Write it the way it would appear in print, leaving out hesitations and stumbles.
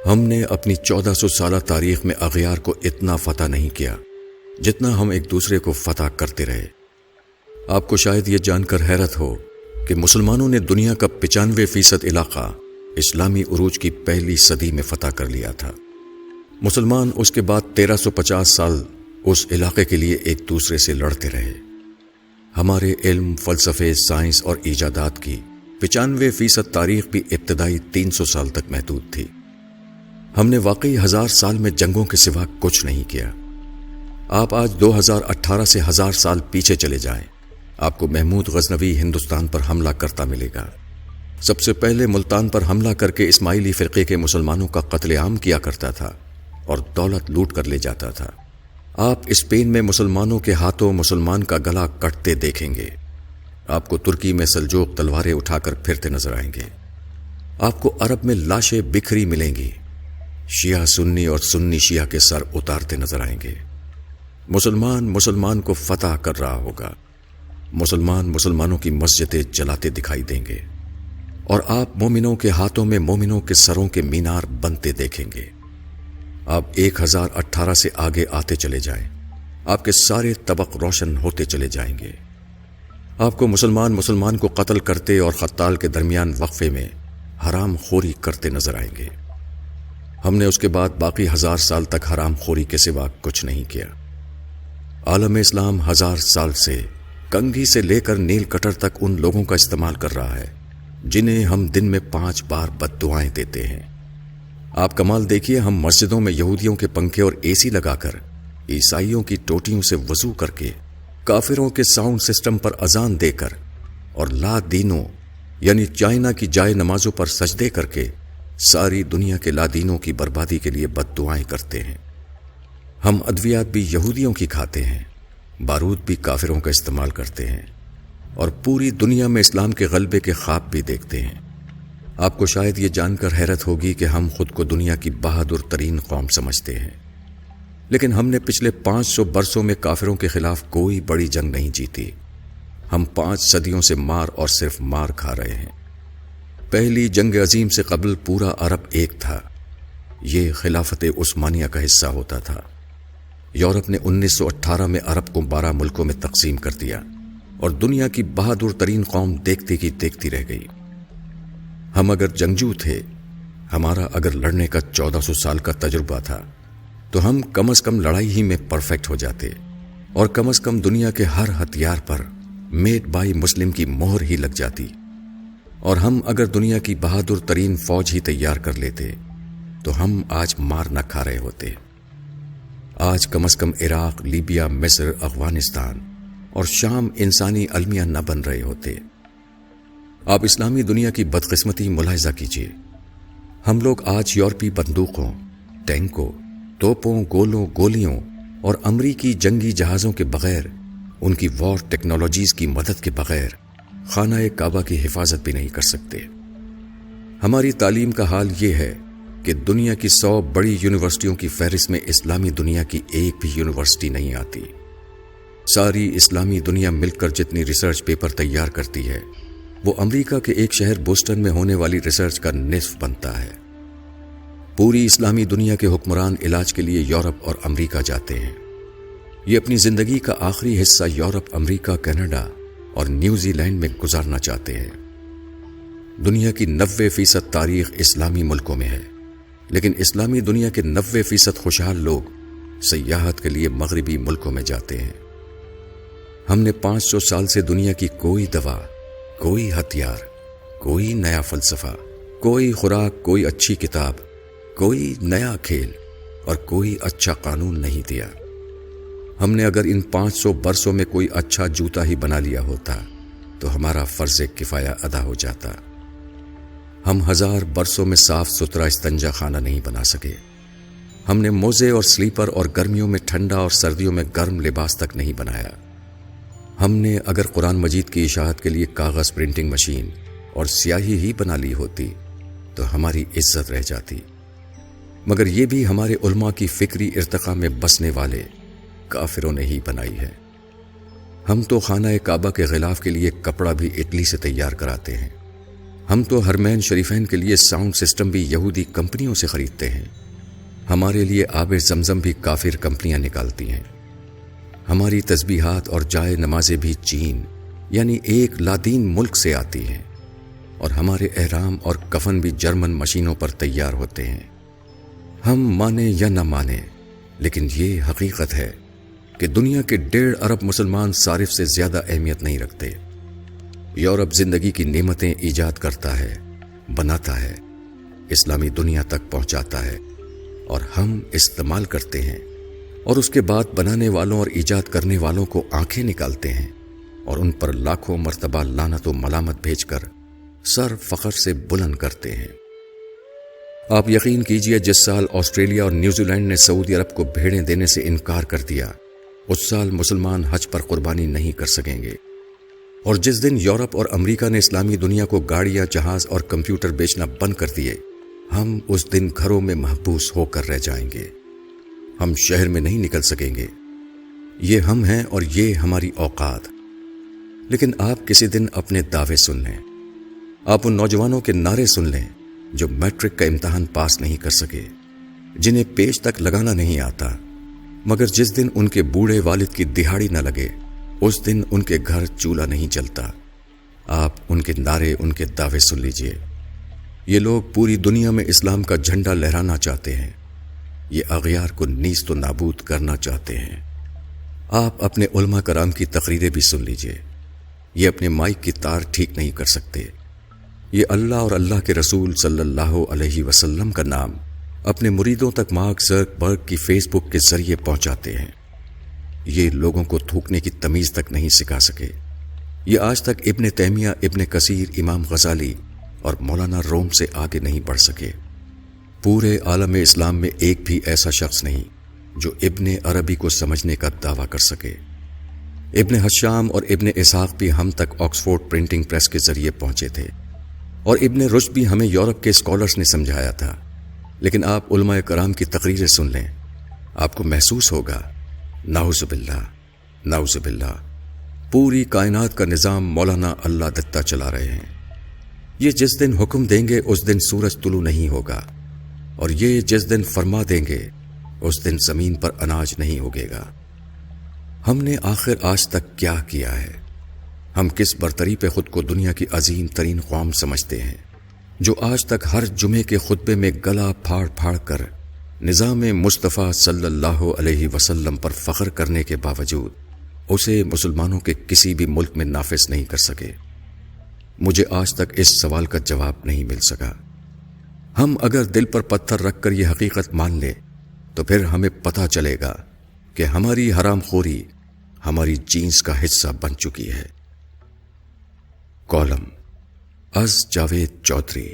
ہم نے اپنی 1400 سالہ تاریخ میں اغیار کو اتنا فتح نہیں کیا جتنا ہم ایک دوسرے کو فتح کرتے رہے۔ آپ کو شاید یہ جان کر حیرت ہو کہ مسلمانوں نے دنیا کا 95% علاقہ اسلامی عروج کی پہلی صدی میں فتح کر لیا تھا۔ مسلمان اس کے بعد 1350 سال اس علاقے کے لیے ایک دوسرے سے لڑتے رہے۔ ہمارے علم، فلسفے، سائنس اور ایجادات کی 95% تاریخ بھی ابتدائی 300 سال تک محدود تھی۔ ہم نے واقعی 1000 سال میں جنگوں کے سوا کچھ نہیں کیا۔ آپ آج 2018 سے 1000 سال پیچھے چلے جائیں، آپ کو محمود غزنوی ہندوستان پر حملہ کرتا ملے گا۔ سب سے پہلے ملتان پر حملہ کر کے اسماعیلی فرقے کے مسلمانوں کا قتل عام کیا کرتا تھا اور دولت لوٹ کر لے جاتا تھا۔ آپ اسپین میں مسلمانوں کے ہاتھوں مسلمان کا گلا کٹتے دیکھیں گے۔ آپ کو ترکی میں سلجوق تلواریں اٹھا کر پھرتے نظر آئیں گے۔ آپ کو عرب میں لاشیں بکھری ملیں گی، شیعہ سنی اور سنی شیعہ کے سر اتارتے نظر آئیں گے۔ مسلمان کو فتح کر رہا ہوگا، مسلمانوں کی مسجدیں جلاتے دکھائی دیں گے، اور آپ مومنوں کے ہاتھوں میں مومنوں کے سروں کے مینار بنتے دیکھیں گے۔ آپ 1018 سے آگے آتے چلے جائیں، آپ کے سارے طبق روشن ہوتے چلے جائیں گے۔ آپ کو مسلمان کو قتل کرتے اور قتال کے درمیان وقفے میں حرام خوری کرتے نظر آئیں گے۔ ہم نے اس کے بعد باقی 1000 سال تک حرام خوری کے سوا کچھ نہیں کیا۔ عالم اسلام 1000 سال سے کنگھی سے لے کر نیل کٹر تک ان لوگوں کا استعمال کر رہا ہے جنہیں ہم دن میں 5 بار بد دعائیں دیتے ہیں۔ آپ کمال دیکھیے، ہم مسجدوں میں یہودیوں کے پنکھے اور اے سی لگا کر، عیسائیوں کی ٹوٹیوں سے وضو کر کے، کافروں کے ساؤنڈ سسٹم پر اذان دے کر اور لا دینوں یعنی چائنا کی جائے نمازوں پر سجدے کر کے ساری دنیا کے لادینوں کی بربادی کے لیے بد دعائیں کرتے ہیں۔ ہم ادویات بھی یہودیوں کی کھاتے ہیں، بارود بھی کافروں کا استعمال کرتے ہیں، اور پوری دنیا میں اسلام کے غلبے کے خواب بھی دیکھتے ہیں۔ آپ کو شاید یہ جان کر حیرت ہوگی کہ ہم خود کو دنیا کی بہادر ترین قوم سمجھتے ہیں، لیکن ہم نے پچھلے 500 برسوں میں کافروں کے خلاف کوئی بڑی جنگ نہیں جیتی۔ ہم 5 صدیوں سے مار اور صرف مار کھا رہے ہیں۔ پہلی جنگ عظیم سے قبل پورا عرب ایک تھا، یہ خلافت عثمانیہ کا حصہ ہوتا تھا۔ یورپ نے 1918 میں عرب کو 12 ملکوں میں تقسیم کر دیا اور دنیا کی بہادر ترین قوم دیکھتی کی دیکھتی رہ گئی۔ ہم اگر جنگجو تھے، ہمارا اگر لڑنے کا 1400 سال کا تجربہ تھا، تو ہم کم از کم لڑائی ہی میں پرفیکٹ ہو جاتے، اور کم از کم دنیا کے ہر ہتھیار پر میڈ بائی مسلم کی مہر ہی لگ جاتی، اور ہم اگر دنیا کی بہادر ترین فوج ہی تیار کر لیتے تو ہم آج مار نہ کھا رہے ہوتے۔ آج کم از کم عراق، لیبیا، مصر، افغانستان اور شام انسانی المیہ نہ بن رہے ہوتے۔ آپ اسلامی دنیا کی بدقسمتی ملاحظہ کیجیے۔ ہم لوگ آج یورپی بندوقوں، ٹینکوں، توپوں، گولوں، گولیوں اور امریکی جنگی جہازوں کے بغیر، ان کی وار ٹیکنالوجیز کی مدد کے بغیر خانہ کعبہ کی حفاظت بھی نہیں کر سکتے۔ ہماری تعلیم کا حال یہ ہے کہ دنیا کی 100 بڑی یونیورسٹیوں کی فہرست میں اسلامی دنیا کی ایک بھی یونیورسٹی نہیں آتی۔ ساری اسلامی دنیا مل کر جتنی ریسرچ پیپر تیار کرتی ہے، وہ امریکہ کے ایک شہر بوسٹن میں ہونے والی ریسرچ کا نصف بنتا ہے۔ پوری اسلامی دنیا کے حکمران علاج کے لیے یورپ اور امریکہ جاتے ہیں۔ یہ اپنی زندگی کا آخری حصہ یورپ، امریکہ، کینیڈا اور نیوزی لینڈ میں گزارنا چاہتے ہیں۔ دنیا کی 90% تاریخ اسلامی ملکوں میں ہے، لیکن اسلامی دنیا کے 90% خوشحال لوگ سیاحت کے لیے مغربی ملکوں میں جاتے ہیں۔ ہم نے 500 سال سے دنیا کی کوئی دوا، کوئی ہتھیار، کوئی نیا فلسفہ، کوئی خوراک، کوئی اچھی کتاب، کوئی نیا کھیل اور کوئی اچھا قانون نہیں دیا۔ ہم نے اگر ان 500 برسوں میں کوئی اچھا جوتا ہی بنا لیا ہوتا تو ہمارا فرض کفایہ ادا ہو جاتا۔ ہم 1000 برسوں میں صاف ستھرا استنجا خانہ نہیں بنا سکے۔ ہم نے موزے اور سلیپر اور گرمیوں میں ٹھنڈا اور سردیوں میں گرم لباس تک نہیں بنایا۔ ہم نے اگر قرآن مجید کی اشاعت کے لیے کاغذ پرنٹنگ مشین اور سیاہی ہی بنا لی ہوتی تو ہماری عزت رہ جاتی، مگر یہ بھی ہمارے علماء کی فکری ارتقاء میں بسنے والے کافروں نے ہی بنائی ہے۔ ہم تو خانہ کعبہ کے غلاف کے لیے کپڑا بھی اٹلی سے تیار کراتے ہیں۔ ہم تو حرمین شریفین کے لیے ساؤنڈ سسٹم بھی یہودی کمپنیوں سے خریدتے ہیں۔ ہمارے لیے آب زمزم بھی کافر کمپنیاں نکالتی ہیں۔ ہماری تسبیحات اور جائے نمازیں بھی چین یعنی ایک لادین ملک سے آتی ہیں، اور ہمارے احرام اور کفن بھی جرمن مشینوں پر تیار ہوتے ہیں۔ ہم مانیں یا نہ مانیں، لیکن یہ حقیقت ہے کہ دنیا کے 1.5 ارب مسلمان صارف سے زیادہ اہمیت نہیں رکھتے۔ یورپ زندگی کی نعمتیں ایجاد کرتا ہے، بناتا ہے، اسلامی دنیا تک پہنچاتا ہے، اور ہم استعمال کرتے ہیں، اور اس کے بعد بنانے والوں اور ایجاد کرنے والوں کو آنکھیں نکالتے ہیں اور ان پر لاکھوں مرتبہ لعنت و ملامت بھیج کر سر فخر سے بلند کرتے ہیں۔ آپ یقین کیجئے، جس سال آسٹریلیا اور نیوزی لینڈ نے سعودی عرب کو بھیڑیں دینے سے انکار کر دیا، اس سال مسلمان حج پر قربانی نہیں کر سکیں گے۔ اور جس دن یورپ اور امریکہ نے اسلامی دنیا کو گاڑیاں، جہاز اور کمپیوٹر بیچنا بند کر دیے، ہم اس دن گھروں میں محبوس ہو کر رہ جائیں گے۔ ہم شہر میں نہیں نکل سکیں گے۔ یہ ہم ہیں اور یہ ہماری اوقات۔ لیکن آپ کسی دن اپنے دعوے سن لیں، آپ ان نوجوانوں کے نعرے سن لیں جو میٹرک کا امتحان پاس نہیں کر سکے، جنہیں پیج تک لگانا نہیں آتا، مگر جس دن ان کے بوڑھے والد کی دہاڑی نہ لگے، اس دن ان کے گھر چولہا نہیں جلتا۔ آپ ان کے نعرے، ان کے دعوے سن لیجئے۔ یہ لوگ پوری دنیا میں اسلام کا جھنڈا لہرانا چاہتے ہیں، یہ اغیار کو نیست و نابود کرنا چاہتے ہیں۔ آپ اپنے علماء کرام کی تقریریں بھی سن لیجئے، یہ اپنے مائک کی تار ٹھیک نہیں کر سکتے، یہ اللہ اور اللہ کے رسول صلی اللہ علیہ وسلم کا نام اپنے مریدوں تک مارک زکربرگ کی فیس بک کے ذریعے پہنچاتے ہیں۔ یہ لوگوں کو تھوکنے کی تمیز تک نہیں سکھا سکے۔ یہ آج تک ابن تیمیہ، ابن کثیر، امام غزالی اور مولانا روم سے آگے نہیں بڑھ سکے۔ پورے عالم اسلام میں ایک بھی ایسا شخص نہیں جو ابن عربی کو سمجھنے کا دعویٰ کر سکے۔ ابن حشام اور ابن اسحاق بھی ہم تک آکسفورڈ پرنٹنگ پریس کے ذریعے پہنچے تھے، اور ابن رشد بھی ہمیں یورپ کے اسکالرز نے سمجھایا تھا۔ لیکن آپ علماء کرام کی تقریریں سن لیں، آپ کو محسوس ہوگا نعوذ باللہ، نعوذ باللہ، پوری کائنات کا نظام مولانا اللہ دتہ چلا رہے ہیں۔ یہ جس دن حکم دیں گے اس دن سورج طلوع نہیں ہوگا، اور یہ جس دن فرما دیں گے اس دن زمین پر اناج نہیں اگے گا۔ ہم نے آخر آج تک کیا کیا ہے؟ ہم کس برتری پہ خود کو دنیا کی عظیم ترین قوم سمجھتے ہیں، جو آج تک ہر جمعے کے خطبے میں گلا پھاڑ پھاڑ کر نظام مصطفیٰ صلی اللہ علیہ وسلم پر فخر کرنے کے باوجود اسے مسلمانوں کے کسی بھی ملک میں نافذ نہیں کر سکے؟ مجھے آج تک اس سوال کا جواب نہیں مل سکا۔ ہم اگر دل پر پتھر رکھ کر یہ حقیقت مان لیں تو پھر ہمیں پتہ چلے گا کہ ہماری حرام خوری ہماری جینس کا حصہ بن چکی ہے۔ کالم از جاوید چودھری۔